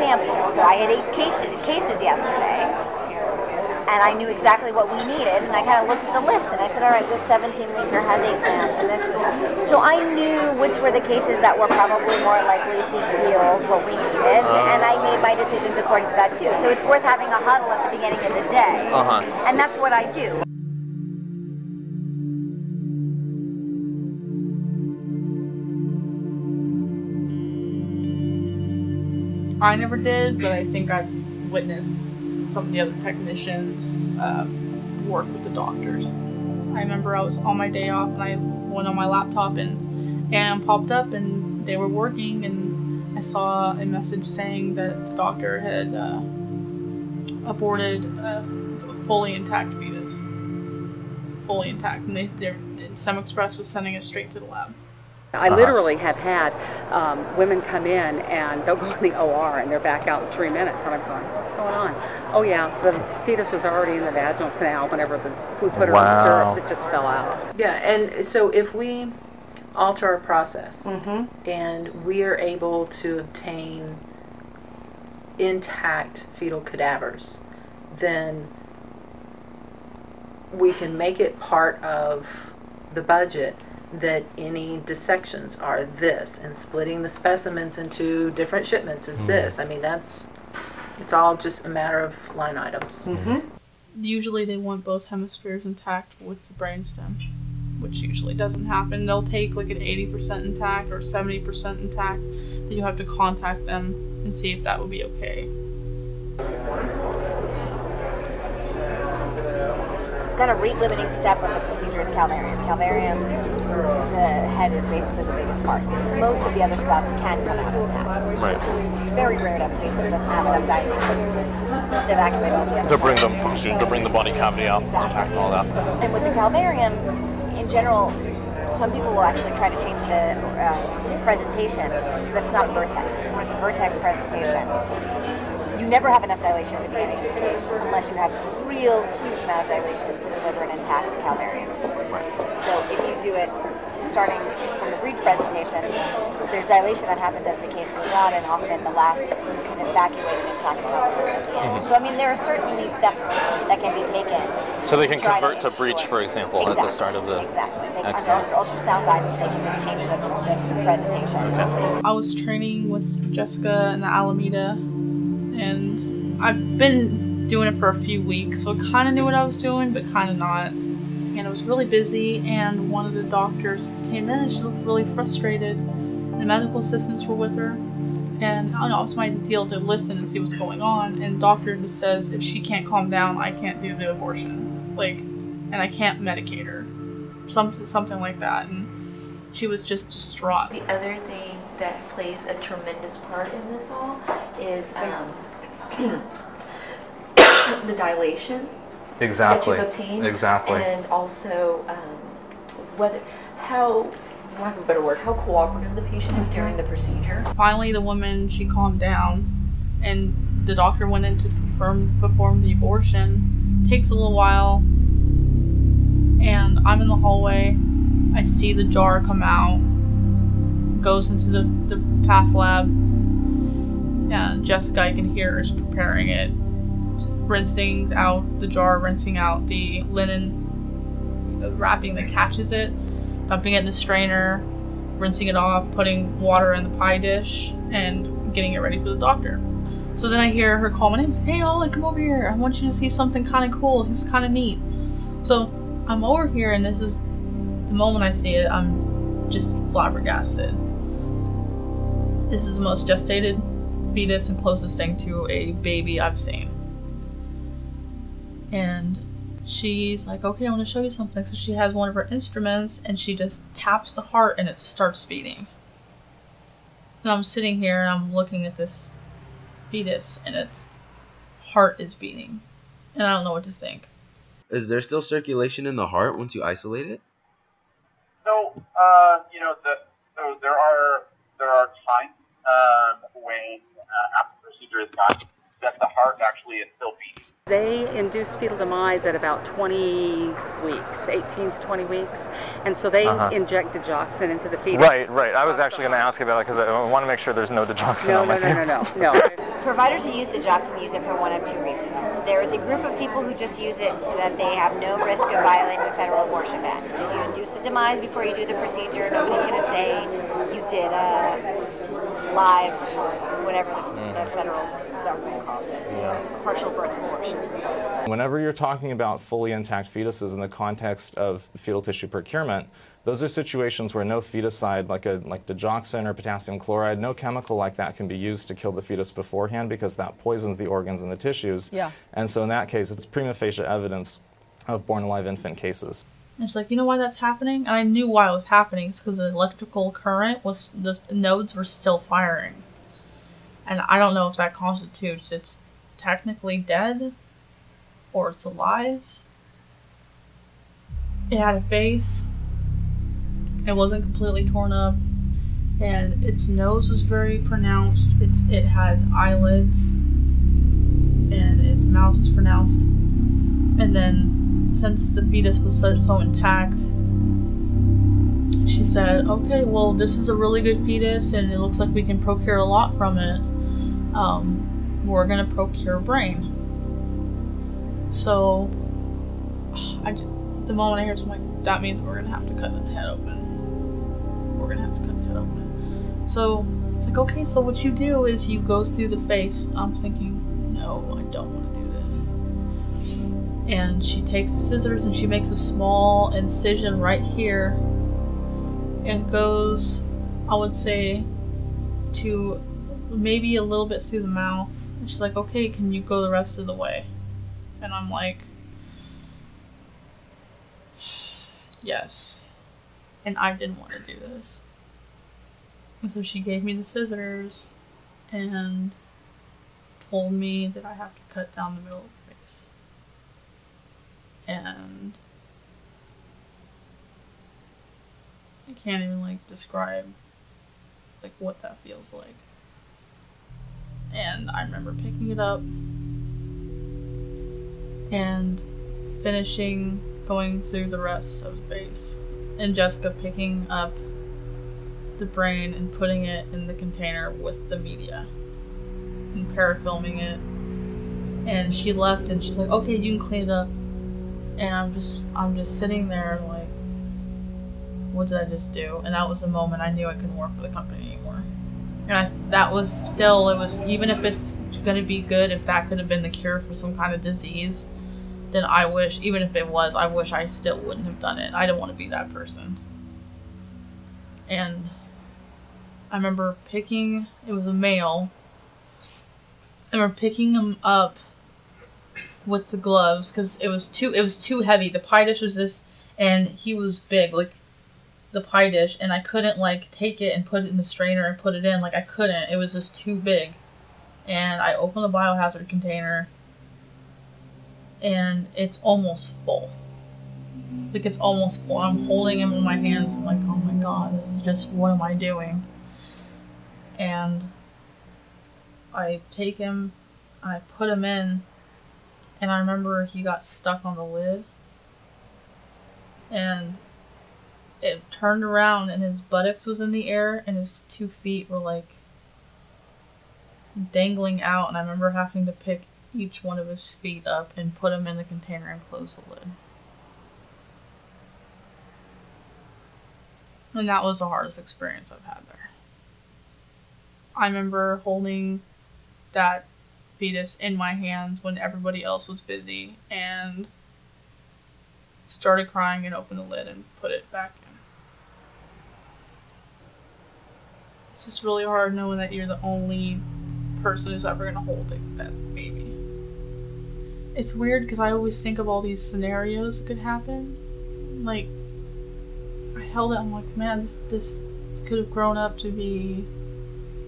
samples. So I had 8 cases yesterday, and I knew exactly what we needed, and I kind of looked at the list, and I said, all right, this 17-weeker has 8 lambs, and this. So I knew which were the cases that were probably more likely to yield what we needed, and I made my decisions according to that too. So it's worth having a huddle at the beginning of the day, and that's what I do. I never did, but I think I've witnessed some of the other technicians work with the doctors. I remember I was on my day off and I went on my laptop and popped up and they were working, and I saw a message saying that the doctor had aborted a fully intact fetus. Fully intact, and Sem Express was sending it straight to the lab. I literally have had women come in and they'll go in the OR and they're back out in 3 minutes, and I'm going, what's going on? Oh yeah, the fetus was already in the vaginal canal whenever we put her on syrups, it just fell out. Yeah, and so if we alter our process and we are able to obtain intact fetal cadavers, then we can make it part of the budget that any dissections are this, and splitting the specimens into different shipments is this. I mean, it's all just a matter of line items. Usually they want both hemispheres intact with the brainstem, which usually doesn't happen. They'll take like an 80% intact or 70% intact, but you have to contact them and see if that would be okay. Got a rate-limiting step of the procedure is calvarium. Calvarium, the head is basically the biggest part. Most of the other stuff can come out intact. Right. It's very rare to have a patient that doesn't have enough dilation to evacuate all the other To bring the body cavity out, intact and all that. And with the calvarium, in general, some people will actually try to change the presentation so that it's not vertex. Because when it's a vertex presentation, you never have enough dilation at the beginning of the case unless you have a real huge amount of dilation to deliver an intact calvarium. So if you do it starting from the breech presentation, there's dilation that happens as the case goes on, and often the last you can evacuate an intact calvarium at the end. So I mean, there are certainly steps that can be taken. So they can convert to breech, for example, at the start of the... Exactly. Under ultrasound guidance, they can just change the presentation. Okay. I was training with Jessica in the Alameda, and I've been doing it for a few weeks, so I kind of knew what I was doing, but kind of not. And it was really busy, and one of the doctors came in and she looked really frustrated. The medical assistants were with her, and I don't know, it's my deal to listen and see what's going on, and the doctor just says if she can't calm down, I can't do the abortion. Like, and I can't medicate her. Something like that, and she was just distraught. The other thing that plays a tremendous part in this all is the dilation that you've obtained, and also how, lack of a better word, how cooperative the patient is during the procedure. Finally, the woman, she calmed down, and the doctor went in to perform the abortion. Takes a little while, and I'm in the hallway. I see the jar come out, goes into the path lab, and Jessica, I can hear her, is preparing it, rinsing out the jar, rinsing out the linen, the wrapping that catches it, dumping it in the strainer, rinsing it off, putting water in the pie dish, and getting it ready for the doctor. So then I hear her call my name. Hey, Ollie, come over here. I want you to see something kind of cool. This is kind of neat. So I'm over here, and this is the moment I see it, I'm just flabbergasted. This is the most gestated fetus and closest thing to a baby I've seen. And she's like, okay, I want to show you something. So she has one of her instruments, and she just taps the heart, and it starts beating. And I'm sitting here, and I'm looking at this fetus, and its heart is beating. And I don't know what to think. Is there still circulation in the heart once you isolate it? So, so there are times when after the procedure is done that the heart actually is still beating. They induce fetal demise at about 20 weeks, 18 to 20 weeks, and so they inject digoxin into the fetus. Right. I was actually going to ask about it because I want to make sure there's no digoxin on my sample. No. providers who use digoxin use it for one of two reasons. There is a group of people who just use it so that they have no risk of violating the federal abortion ban. If you induce a demise before you do the procedure, nobody's going to say you did a live, whatever the federal government calls it, partial birth abortion. Whenever you're talking about fully intact fetuses in the context of fetal tissue procurement, those are situations where no feticide, like digoxin or potassium chloride, no chemical like that can be used to kill the fetus beforehand, because that poisons the organs and the tissues. Yeah. And so in that case, it's prima facie evidence of born alive infant cases. And it's like, you know why that's happening? And I knew why it was happening. It's because the electrical current was, the nodes were still firing. And I don't know if that constitutes it's technically dead or it's alive. It had a face. It wasn't completely torn up, and its nose was very pronounced. It had eyelids, and its mouth was pronounced. And then, since the fetus was so intact, she said, "Okay, well, this is a really good fetus, and it looks like we can procure a lot from it. We're gonna procure a brain." So, the moment I hear something like, that means we're gonna have to cut the head open. We're gonna have to cut the head open. So it's like, okay, so what you do is you go through the face. I'm thinking, no, I don't want to do this. And she takes the scissors and she makes a small incision right here and goes, I would say, to maybe a little bit through the mouth. And she's like, okay, can you go the rest of the way? And I'm like, yes. And I didn't want to do this. And so she gave me the scissors and told me that I have to cut down the middle of the face. And I can't even describe what that feels like. And I remember picking it up and finishing going through the rest of the face. And Jessica picking up the brain and putting it in the container with the media and parafilming it. And she left and she's like, okay, you can clean it up. And I'm just sitting there like, what did I just do? And that was the moment I knew I couldn't work for the company anymore. And that was still, it was, even if it's gonna be good, if that could have been the cure for some kind of disease, then I wish, even if it was, I wish I still wouldn't have done it. I don't want to be that person. And I remember picking, it was a male, I remember picking him up with the gloves, because it was too heavy. The pie dish was this, and he was big, the pie dish, and I couldn't take it and put it in the strainer and put it in, I couldn't, it was just too big. And I opened the biohazard container, and it's almost full. It's almost full. I'm holding him in my hands and oh my god, this is just, what am I doing? And I take him, and I put him in, and I remember he got stuck on the lid. And it turned around, and his buttocks was in the air, and his 2 feet were dangling out, and I remember having to pick each one of his feet up and put him in the container and close the lid. And that was the hardest experience I've had there. I remember holding that fetus in my hands when everybody else was busy and started crying and opened the lid and put it back in. It's just really hard knowing that you're the only person who's ever going to hold that baby. It's weird because I always think of all these scenarios that could happen. I held it, I'm like, man, this could have grown up to be...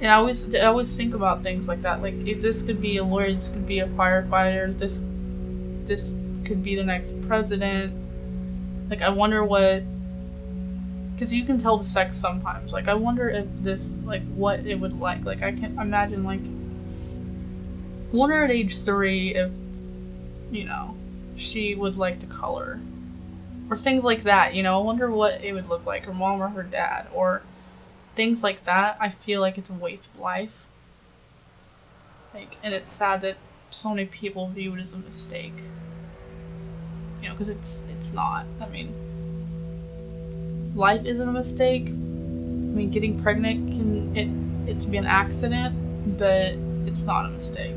And I always think about things like that. If this could be a lawyer, this could be a firefighter, this could be the next president. I wonder what... Because you can tell the sex sometimes. I wonder if this, what it would like. I can imagine, I wonder at age 3 if, she would like to color. Or things like that, I wonder what it would look like, her mom or her dad, or things like that. I feel like it's a waste of life. Like, and it's sad that so many people view it as a mistake. You know, because it's not. I mean, life isn't a mistake. I mean, getting pregnant it be an accident, but it's not a mistake.